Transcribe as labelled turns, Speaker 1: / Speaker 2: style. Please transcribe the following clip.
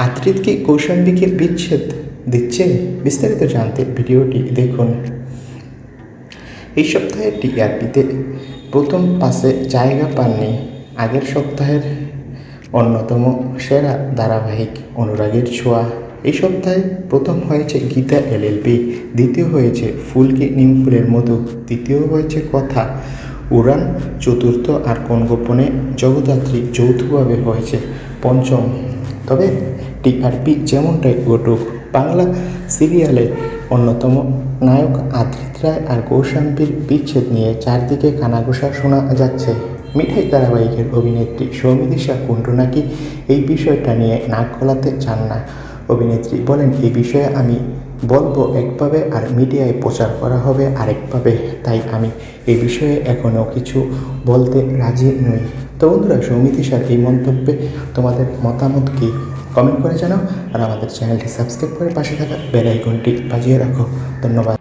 Speaker 1: আদ্রিত কি কৌশাম্বীকে বিচ্ছেদ দিচ্ছে? বিস্তারিত জানতে ভিডিওটি দেখুন। এই সপ্তাহে টিআরপিতে প্রথম পাশে জায়গা পাননি আগের সপ্তাহের অন্যতম সেরা ধারাবাহিক অনুরাগের ছোঁয়া। এই সপ্তাহে প্রথম হয়েছে গীতা এলএলবি, দ্বিতীয় হয়েছে ফুলকি নিমফুলের মধু, তৃতীয় হয়েছে কথা উড়ান, চতুর্থ আর কোন গোপনে জগদ্ধাত্রী যৌথভাবে হয়েছে পঞ্চম। তবে টিআরপি যেমনটাই ঘটুক, বাংলা সিরিয়ালে অন্যতম নায়ক আদ্রিত রায় আর কৌশাম্বীর বিচ্ছেদ নিয়ে চারদিকে কানাঘুষা শোনা যাচ্ছে। মিঠাই ধারাবাহিকের অভিনেত্রী সৌমিত্রা কুণ্ডু নাকি এই বিষয়টা নিয়ে নাক গলাতে চান না। অভিনেত্রী বলেন, এই বিষয়ে আমি বলবো একভাবে আর মিডিয়ায় প্রচার করা হবে আরেকভাবে, তাই আমি এই বিষয়ে এখনও কিছু বলতে রাজি নই। তো বন্ধুরা, সৌমিত্রার এই মন্তব্যে তোমাদের মতামত কি কমেন্ট করে জানাও, আর আমাদের চ্যানেলটি সাবস্ক্রাইব করে পাশে থাকা বেল আইকনটি বাজিয়ে রাখো। ধন্যবাদ।